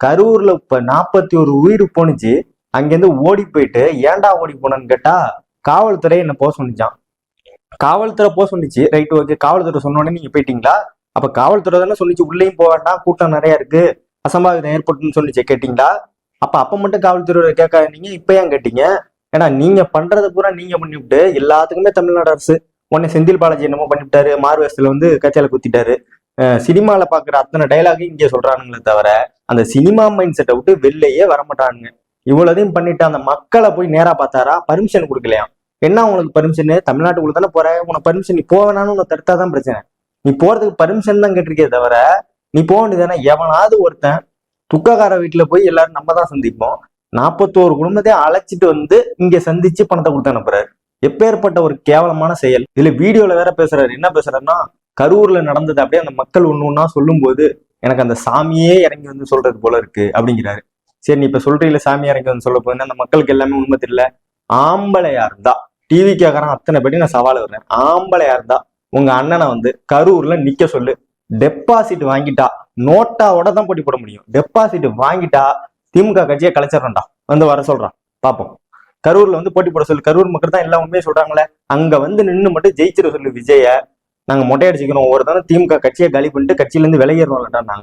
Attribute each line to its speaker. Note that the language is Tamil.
Speaker 1: கரூர்ல இப்ப 41 உயிர் போனுச்சு. அங்கிருந்து ஓடி போயிட்டு ஏன்டா ஓடி போனன்னு கேட்டா காவல்துறை என்ன போக சொன்னிச்சான். காவல்துறை போக சொன்னிச்சு, ரைட் ஓகே. காவல்துறை சொன்ன உடனே நீங்க போயிட்டீங்களா? அப்ப காவல்துறை தானே சொன்னிச்சு உள்ளேயும் போக வேண்டாம், கூட்டம் நிறைய இருக்கு, அசம்பாவிதம் ஏற்பட்டுன்னு சொன்னிச்சு, கேட்டீங்களா? அப்ப மட்டும் காவல்துறை கேட்காதீங்க, இப்ப ஏன் கேட்டீங்க? ஏன்னா நீங்க பண்றதை பூரா நீங்க பண்ணிவிட்டு எல்லாத்துக்குமே தமிழ்நாடு அரசு உடனே செந்தில் பாலாஜி என்னமோ பண்ணிவிட்டாரு, மார்வேஸ்ல வந்து கட்சியில குத்திட்டாரு. சினிமால பாக்குற அத்தனை டைலாகையும் இங்கே சொல்றானுங்களே தவிர அந்த சினிமா மைண்ட் செட்டை விட்டு வெளிலையே வரமாட்டானுங்க. இவ்வளதையும் பண்ணிட்டு அந்த மக்களை போய் நேரா பார்த்தாரா? பர்மிஷன் கொடுக்கலையா? என்ன உனக்கு பர்மிஷன்? தமிழ்நாட்டுக்குள்ள தானே போற, உனக்கு பர்மிஷன் நீ போவேனான்னு உனக்கு தடுத்தாதான் பிரச்சனை. நீ போறதுக்கு பர்மிஷன் தான் கேட்டிருக்கே தவிர நீ போக வேண்டியதானே. எவனாவது ஒருத்தன் துக்கக்கார வீட்டுல போய் எல்லாரும் நம்ம தான் சந்திப்போம், 41 குடும்பத்தையும் அழைச்சிட்டு வந்து இங்க சந்திச்சு பணத்தை கொடுத்து அனுப்புறாரு. எப்பேற்பட்ட ஒரு கேவலமான செயல். இதுல வீடியோல வேற பேசுறாரு. என்ன பேசுறாருன்னா, கரூர்ல நடந்தது அப்படியே அந்த மக்கள் ஒண்ணு ஒன்னா சொல்லும் போது எனக்கு அந்த சாமியே இறங்கி வந்து சொல்றது போல இருக்கு அப்படிங்கிறாரு. சரி, நீ இப்ப சொல்றீங்கள சாமி இறங்கி வந்து சொல்ல போது அந்த மக்களுக்கு எல்லாமே உண்மை தெரியல. ஆம்பளையா இருந்தா டிவி கேட்கறான் அத்தனை பேட்டி நான் சவால் வர்றேன். ஆம்பளையா இருந்தா உங்க அண்ணனை வந்து கரூர்ல நிக்க சொல்லு. டெபாசிட் வாங்கிட்டா நோட்டாவோட தான் போட்டி போட முடியும். டெபாசிட் வாங்கிட்டா திமுக கட்சியை கலைச்சிடறா வந்து வர சொல்றான். பாப்போம். கரூர்ல வந்து போட்டி போட சொல்லு. கரூர் மக்கள் தான் எல்லாம் உண்மையை சொல்றாங்களே, அங்க வந்து நின்று மட்டும் ஜெயிச்சிட சொல்லு விஜய. நாங்க மொட்டையடிச்சுக்கிறோம், ஒருத்தன திமுக கட்சியை காலி பண்ணிட்டு கட்சியில இருந்து விலகிடுறோம்லடா நாங்க.